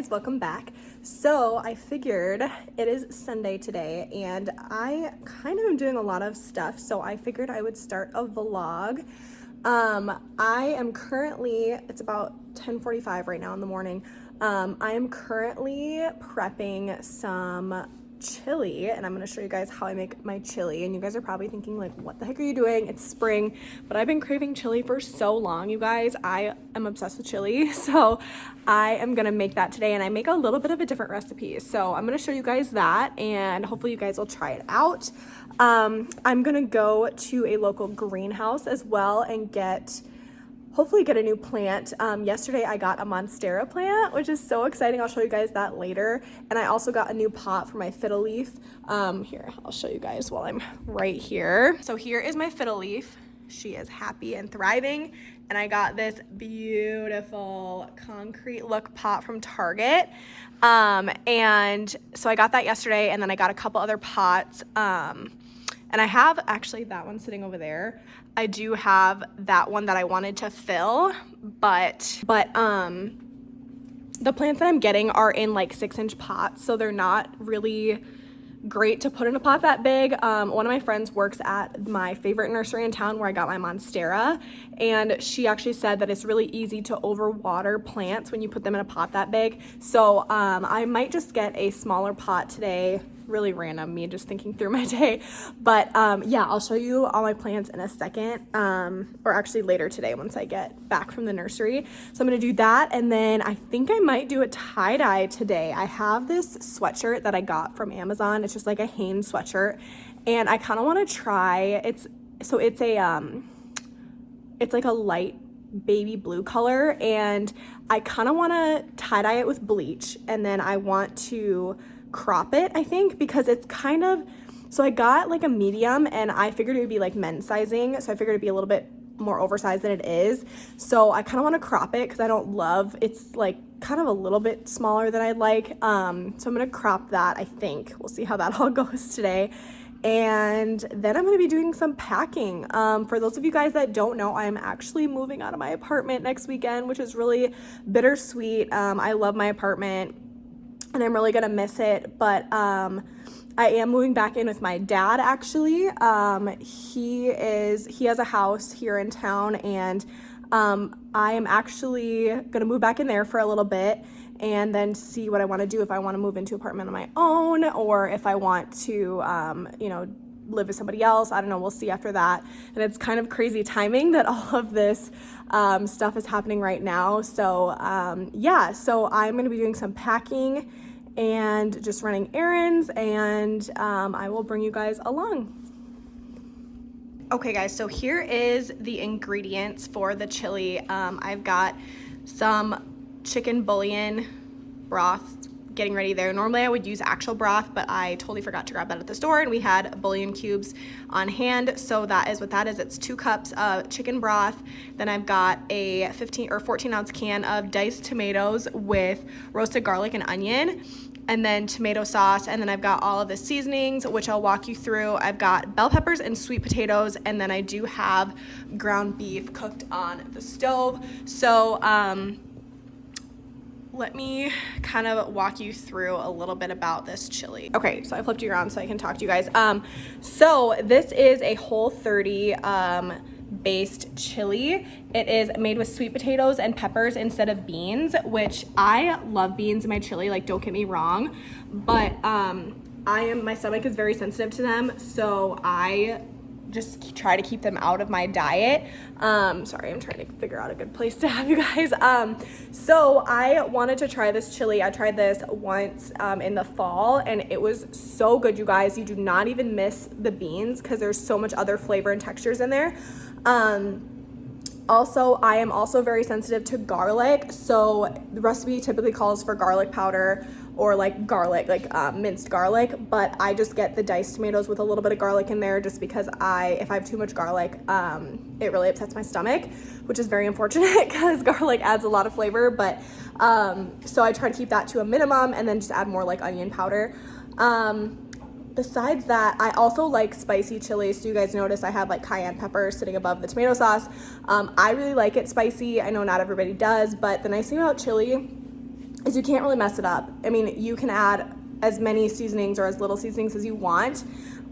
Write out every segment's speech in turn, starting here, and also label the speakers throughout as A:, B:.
A: guys, welcome back. So I figured it is Sunday today and I kind of am doing a lot of stuff, so I figured I would start a vlog. I am currently, it's about 10:45 right now in the morning. I am currently prepping some chili, and I'm gonna show you guys how I make my chili. And you guys are probably thinking like, what the heck are you doing? It's spring, but I've been craving chili for so long, you guys. I am obsessed with chili, so I am gonna make that today, and I make a little bit of a different recipe. So I'm gonna show you guys that, and hopefully you guys will try it out. I'm gonna go to a local greenhouse as well and hopefully get a new plant. Yesterday I got a Monstera plant, which is so exciting. I'll show you guys that later. And I also got a new pot for my fiddle leaf. Here, I'll show you guys while I'm right here. So here is my fiddle leaf. She is happy and thriving. And I got this beautiful concrete look pot from Target. And so I got that yesterday, and then I got a couple other pots. And I have actually that one sitting over there. I do have that one that I wanted to fill, but the plants that I'm getting are in like 6-inch pots, so they're not really great to put in a pot that big. One of my friends works at my favorite nursery in town where I got my Monstera, and she actually said that it's really easy to overwater plants when you put them in a pot that big. So I might just get a smaller pot today. Really random, me just thinking through my day. But yeah, I'll show you all my plants in a second, or actually later today once I get back from the nursery. So I'm gonna do that, and then I think I might do a tie-dye today. I have this sweatshirt that I got from Amazon. It's just like a Hanes sweatshirt, and I kind of want to try it's like a light baby blue color, and I kind of want to tie-dye it with bleach, and then I want to crop it, I think, because it's kind of, so I got like a medium, and I figured it would be like men's sizing, so I figured it'd be a little bit more oversized than it is. So I kind of want to crop it because I don't love, it's like kind of a little bit smaller than I'd like. So I'm gonna crop that, I think. We'll see how that all goes today. And then I'm going to be doing some packing. For those of you guys that don't know, I'm actually moving out of my apartment next weekend, which is really bittersweet. I love my apartment and I'm really going to miss it, but I am moving back in with my dad, actually. He has a house here in town, and I am actually going to move back in there for a little bit and then see what I want to do, if I want to move into an apartment on my own or if I want to, live with somebody else. I don't know. We'll see after that. And it's kind of crazy timing that all of this stuff is happening right now. So yeah, so I'm going to be doing some packing and just running errands, and I will bring you guys along. Okay guys, so here is the ingredients for the chili. I've got some chicken bouillon broth getting ready there. Normally I would use actual broth, but I totally forgot to grab that at the store, and we had bouillon cubes on hand, so that is what that is. It's 2 cups of chicken broth. Then I've got a 15 or 14 ounce can of diced tomatoes with roasted garlic and onion, and then tomato sauce, and then I've got all of the seasonings, which I'll walk you through. I've got bell peppers and sweet potatoes, and then I do have ground beef cooked on the stove. So let me kind of walk you through a little bit about this chili. Okay, so I flipped you around so I can talk to you guys. So this is a Whole30 based chili. It is made with sweet potatoes and peppers instead of beans, which I love beans in my chili, like don't get me wrong, but my stomach is very sensitive to them, so I just try to keep them out of my diet. Sorry, I'm trying to figure out a good place to have you guys. So I wanted to try this chili. I tried this once in the fall, and it was so good, you guys. You do not even miss the beans because there's so much other flavor and textures in there. Also, I am also very sensitive to garlic, so the recipe typically calls for garlic powder or like garlic, minced garlic, but I just get the diced tomatoes with a little bit of garlic in there just because if I have too much garlic, it really upsets my stomach, which is very unfortunate because garlic adds a lot of flavor, but so I try to keep that to a minimum and then just add more like onion powder. Besides that, I also like spicy chili, so you guys notice I have like cayenne pepper sitting above the tomato sauce. I really like it spicy. I know not everybody does, but the nice thing about chili is you can't really mess it up. I mean, you can add as many seasonings or as little seasonings as you want.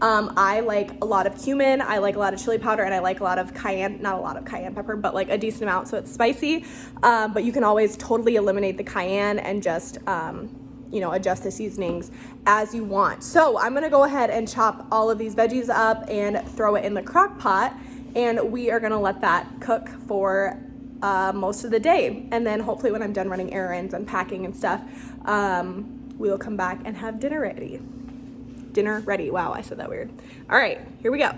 A: I like a lot of cumin, I like a lot of chili powder, and I like a lot of cayenne, not a lot of cayenne pepper, but like a decent amount so it's spicy. But you can always totally eliminate the cayenne and just, you know, adjust the seasonings as you want. So I'm gonna go ahead and chop all of these veggies up and throw it in the crock pot, and we are gonna let that cook for most of the day. And then hopefully when I'm done running errands and packing and stuff, we'll come back and have dinner ready. Dinner ready. Wow, I said that weird. All right, here we go.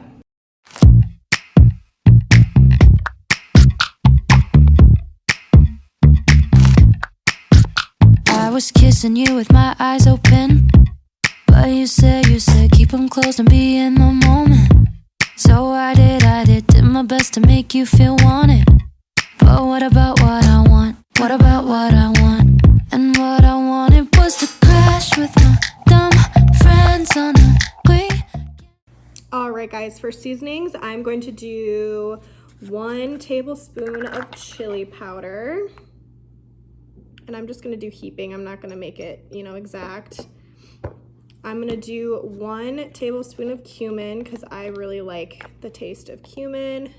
B: I was kissing you with my eyes open, but you said keep them closed and be in the moment. So I did my best to make you feel wanted. But what about what I want? What about what I want? And what I wanted was to crash with my dumb friends on the way.
A: All right, guys, for seasonings, I'm going to do 1 tablespoon of chili powder. And I'm just gonna do heaping. I'm not gonna make it, you know, exact. I'm gonna do 1 tablespoon of cumin because I really like the taste of cumin.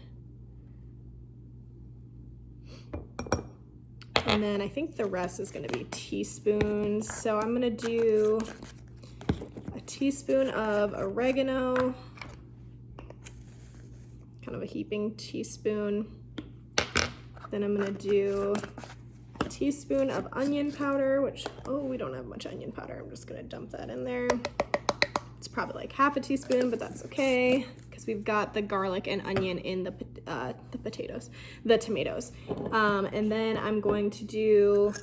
A: And then I think the rest is gonna be teaspoons. So I'm gonna do a teaspoon of oregano, kind of a heaping teaspoon. Then I'm gonna do a teaspoon of onion powder, which, oh, we don't have much onion powder. I'm just gonna dump that in there. It's probably like half a teaspoon, but that's okay because we've got the garlic and onion in the tomatoes. And then I'm going to do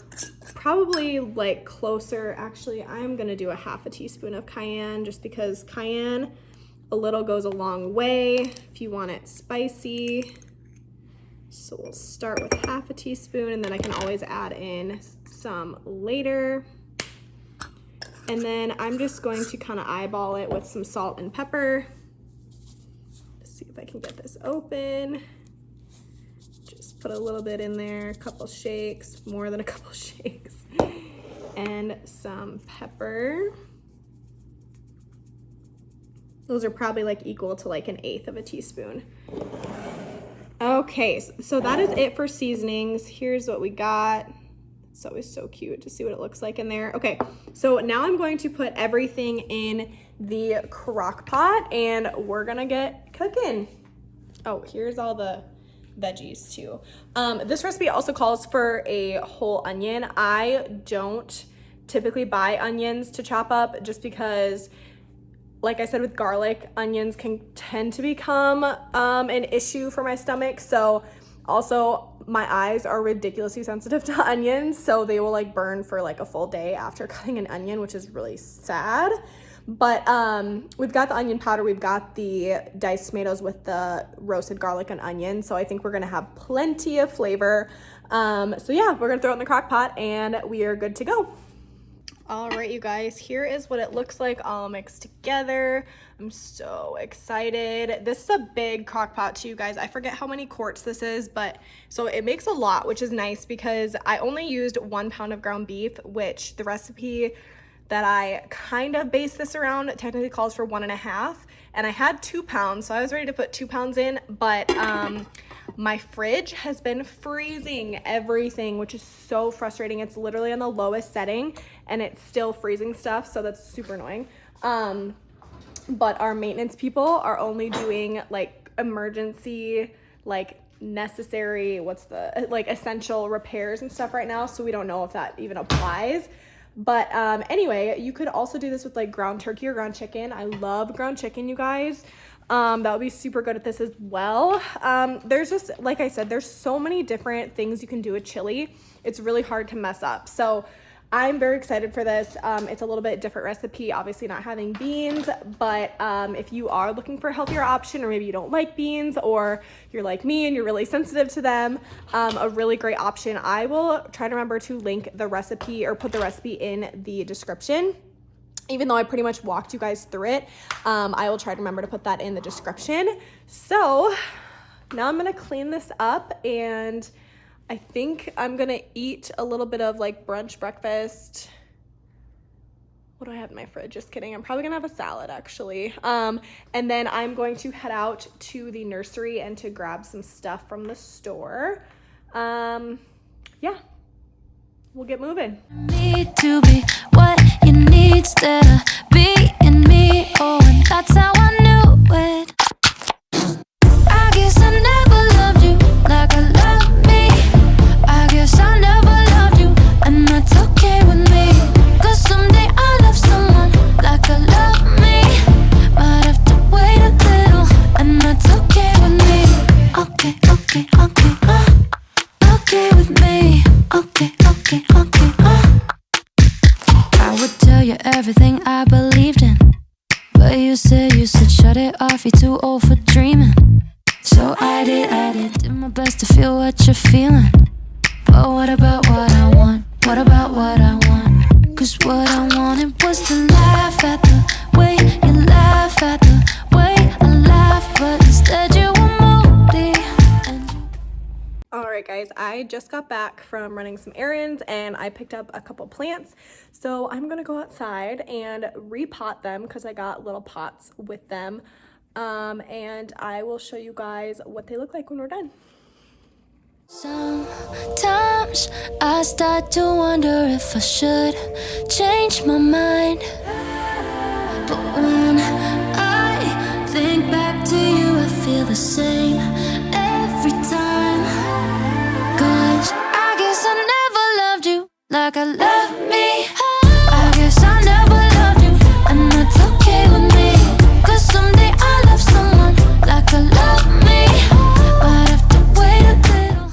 A: probably like closer, actually, I'm gonna do a half a teaspoon of cayenne just because cayenne, a little goes a long way if you want it spicy. So we'll start with half a teaspoon and then I can always add in some later. And then I'm just going to kind of eyeball it with some salt and pepper. Let's see if I can get this open. Just put a little bit in there, a couple shakes, more than a couple shakes, and some pepper. Those are probably like equal to like 1/8 of a teaspoon. Okay, so that is it for seasonings. Here's what we got. It's always so cute to see what it looks like in there. Okay, so now I'm going to put everything in the crock pot and we're gonna get cooking. Oh, here's all the veggies too. This recipe also calls for a whole onion. I don't typically buy onions to chop up just because, like I said with garlic, onions can tend to become an issue for my stomach. So also my eyes are ridiculously sensitive to onions, so they will like burn for like a full day after cutting an onion, which is really sad. But we've got the onion powder, we've got the diced tomatoes with the roasted garlic and onion, so I think we're gonna have plenty of flavor. So yeah, we're gonna throw it in the crock pot and we are good to go. All right, you guys, here is what it looks like all mixed together. I'm so excited. This is a big crock pot too, guys. I forget how many quarts this is, but so it makes a lot, which is nice because I only used 1 pound of ground beef, which the recipe that I kind of based this around technically calls for 1.5, and I had 2 pounds, so I was ready to put 2 pounds in, but my fridge has been freezing everything, which is so frustrating. It's literally on the lowest setting and it's still freezing stuff, so that's super annoying. But our maintenance people are only doing like emergency, like necessary, essential repairs and stuff right now, so we don't know if that even applies. But anyway, you could also do this with like ground turkey or ground chicken. I love ground chicken, you guys. That would be super good at this as well. There's just, like I said, there's so many different things you can do with chili. It's really hard to mess up. So I'm very excited for this. It's a little bit different recipe, obviously not having beans, but if you are looking for a healthier option, or maybe you don't like beans, or you're like me and you're really sensitive to them, a really great option. I will try to remember to link the recipe or put the recipe in the description. Even though I pretty much walked you guys through it, I will try to remember to put that in the description. So now I'm gonna clean this up and I think I'm gonna eat a little bit of like brunch, breakfast. What do I have in my fridge? Just kidding. I'm probably gonna have a salad actually. And then I'm going to head out to the nursery and to grab some stuff from the store. Yeah, we'll get moving.
B: Need to be what you need instead of being me. Oh, and that's how I knew it. I guess I never loved you like I love me. I guess I never loved you, and that's okay with me. Cause someday I'll love someone like I love me. Might have to wait a little, and that's okay with me. Okay, okay, okay, okay with me. Okay, okay, okay, I would tell you everything I believed in, but you said shut it off, you're too old for dreaming. So I did my best to feel what you're feeling. But what about what I want? What about what I want? Cause what I wanted was to laugh at the way you laugh at the way I laugh, but instead you were moody.
A: Alright guys, I just got back from running some errands and I picked up a couple plants. So I'm gonna go outside and repot them because I got little pots with them. And I will show you guys what they look like when we're done.
B: Sometimes I start to wonder if I should change my mind. But when I think back to you, I feel the same every time. Cause I guess I never loved you like I love me. I guess I never loved you, and that's okay with me. Cause someday I'll love someone like I love me. But I have to wait a little.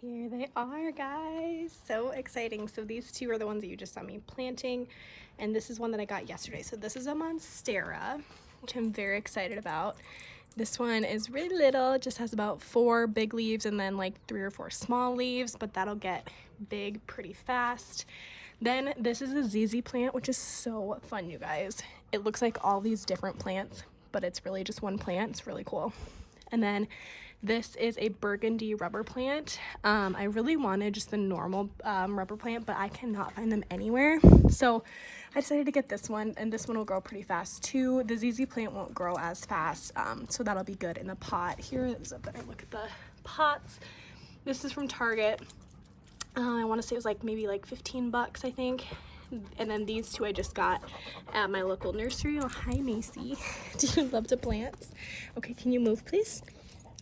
A: Here they are, guys. So exciting. So these two are the ones that you just saw me planting, and this is one that I got yesterday. So this is a Monstera, which I'm very excited about. This one is really little. It just has about 4 big leaves and then like 3 or 4 small leaves, but that'll get big pretty fast. Then this is a ZZ plant, which is so fun, you guys. It looks like all these different plants, but it's really just one plant. It's really cool. And then this is a burgundy rubber plant. I really wanted just the normal rubber plant, but I cannot find them anywhere. So I decided to get this one, and this one will grow pretty fast too. The ZZ plant won't grow as fast, so that'll be good in the pot. Here is a better look at the pots. This is from Target. I want to say it was like maybe like 15 bucks, I think. And then these two I just got at my local nursery. Oh, hi Macy. Do you love to plant? Okay, can you move please?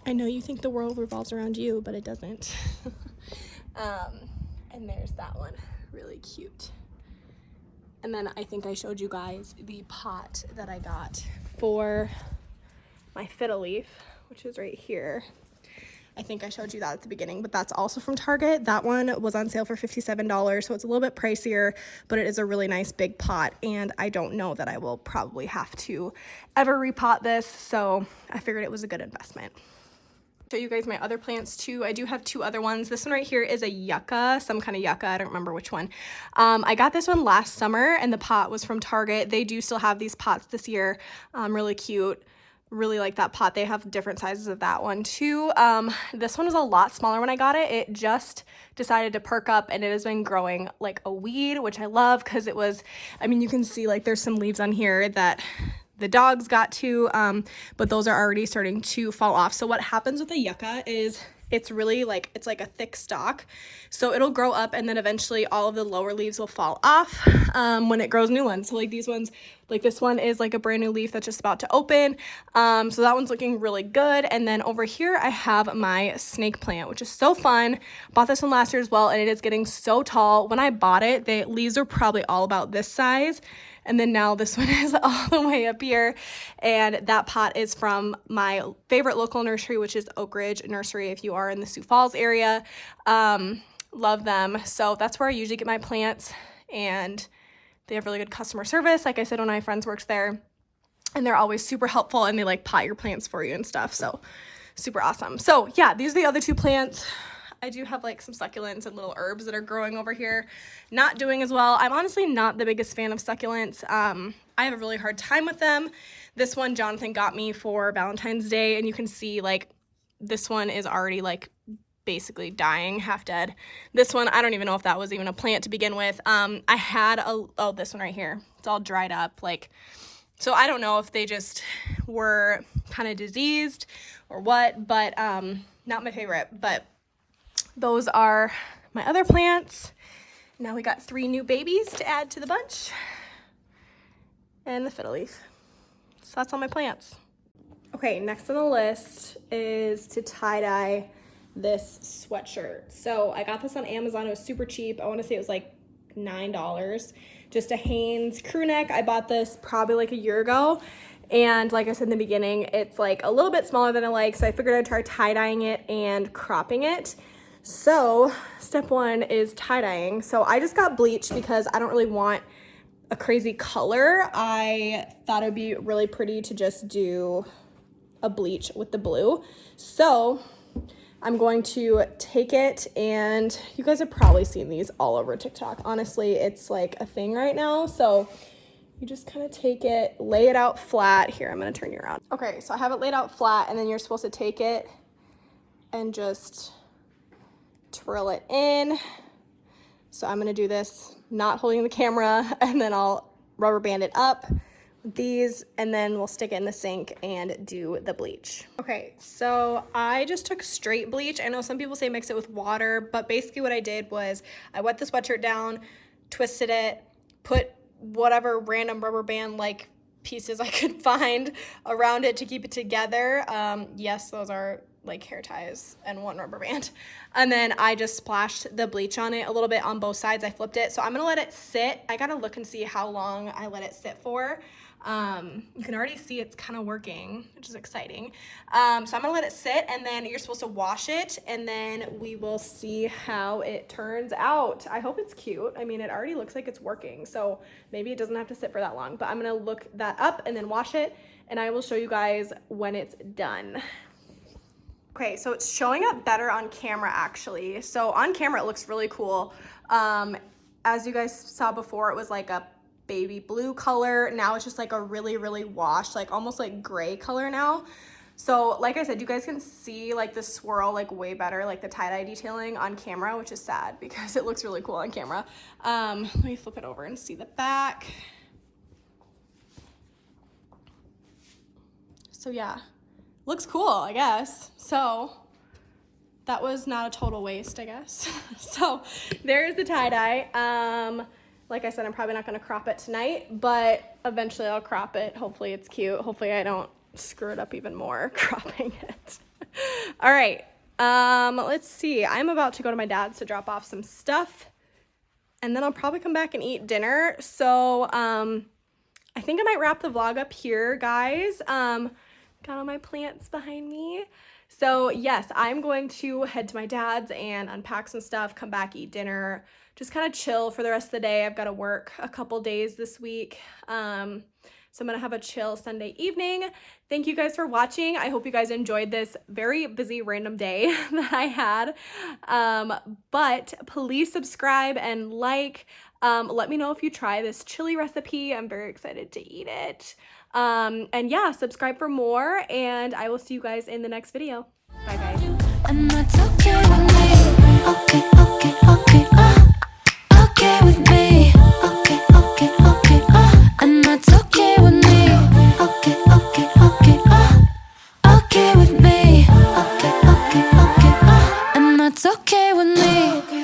A: I know you think the world revolves around you, but it doesn't. And there's that one, really cute. And then I think I showed you guys the pot that I got for my fiddle leaf, which is right here. I think I showed you that at the beginning, but that's also from Target. That one was on sale for $57, so it's a little bit pricier, but it is a really nice big pot, and I don't know that I will probably have to ever repot this, so I figured it was a good investment. Show you guys my other plants too. I do have 2 other ones. This one right here is a yucca, some kind of yucca. I don't remember which one. I got this one last summer, and the pot was from Target. They do still have these pots this year. Really cute. Really like that pot. They have different sizes of that one too. This one was a lot smaller when I got it. It just decided to perk up, and it has been growing like a weed, which I love because it was, I mean, you can see like there's some leaves on here that the dogs got to, but those are already starting to fall off. So what happens with the yucca is it's really like, it's like a thick stalk. So it'll grow up, and then eventually all of the lower leaves will fall off when it grows new ones. So like these ones, like this one is like a brand new leaf that's just about to open. So that one's looking really good. And then over here I have my snake plant, which is so fun. Bought this one last year as well, and it is getting so tall. When I bought it, the leaves are probably all about this size. And then now this one is all the way up here. And that pot is from my favorite local nursery, which is Oak Ridge Nursery if you are in the Sioux Falls area. Love them. So that's where I usually get my plants. And they have really good customer service. Like I said, one of my friends works there. And they're always super helpful, and they like pot your plants for you and stuff. So super awesome. So yeah, these are the other 2 plants. I do have like some succulents and little herbs that are growing over here, not doing as well. I'm honestly not the biggest fan of succulents. I have a really hard time with them. This one Jonathan got me for Valentine's Day, and you can see like this one is already like basically dying, half dead. This one, I don't even know if that was even a plant to begin with. I had this one right here. It's all dried up, like, so I don't know if they just were kind of diseased or what, but not my favorite. But those are my other plants. Now we got 3 new babies to add to the bunch, and the fiddle leaf. So that's all my plants. Okay, next on the list is to tie-dye this sweatshirt. So I got this on Amazon. It was super cheap. I want to say it was like $9. Just a Hanes crew neck. I bought this probably like a year ago. And like I said in the beginning, it's like a little bit smaller than I like. So I figured I'd try tie-dyeing it and cropping it. So step 1 is tie-dyeing. So I just got bleach because I don't really want a crazy color. I thought it'd be really pretty to just do a bleach with the blue. So I'm going to take it, and you guys have probably seen these all over TikTok. Honestly, it's like a thing right now. So you just kind of take it, lay it out flat. Here, I'm gonna turn you around. Okay, so I have it laid out flat, and then you're supposed to take it and just twirl it in. So I'm gonna do this, not holding the camera, and then I'll rubber band it up with these, and then we'll stick it in the sink and do the bleach. Okay, so I just took straight bleach. I know some people say mix it with water, but basically what I did was I wet the sweatshirt down, twisted it, put whatever random rubber band like pieces I could find around it to keep it together. Yes, those are like hair ties and 1 rubber band. And then I just splashed the bleach on it a little bit on both sides. I flipped it. So I'm gonna let it sit. I gotta look and see how long I let it sit for. You can already see it's kind of working, which is exciting. So I'm gonna let it sit, and then you're supposed to wash it, and then we will see how it turns out. I hope it's cute. I mean, it already looks like it's working, so maybe it doesn't have to sit for that long, but I'm gonna look that up and then wash it, and I will show you guys when it's done. Okay, so it's showing up better on camera actually. So on camera it looks really cool. As you guys saw before, it was like a baby blue color. Now it's just like a really, really washed, like almost like gray color now. So like I said, you guys can see like the swirl like way better, like the tie-dye detailing on camera, which is sad because it looks really cool on camera. Let me flip it over and see the back. So yeah, looks cool, I guess. So that was not a total waste, I guess. So there's the tie-dye. Like I said, I'm probably not gonna crop it tonight, but eventually I'll crop it. Hopefully it's cute. Hopefully I don't screw it up even more cropping it. All right, let's see. I'm about to go to my dad's to drop off some stuff, and then I'll probably come back and eat dinner. So I think I might wrap the vlog up here, guys. Got all my plants behind me. So yes, I'm going to head to my dad's and unpack some stuff, come back, eat dinner, just kind of chill for the rest of the day. I've got to work a couple days this week. So I'm gonna have a chill Sunday evening. Thank you guys for watching. I hope you guys enjoyed this very busy random day that I had. But please subscribe and like. Let me know if you try this chili recipe. I'm very excited to eat it. And yeah, subscribe for more, and I will see you guys in the next video. Bye guys.
B: And that's okay with me. Okay, okay, okay, okay with me. Okay, okay, okay, and that's okay with me. Okay, okay, okay, okay with me. Okay, okay, okay, and that's okay with me.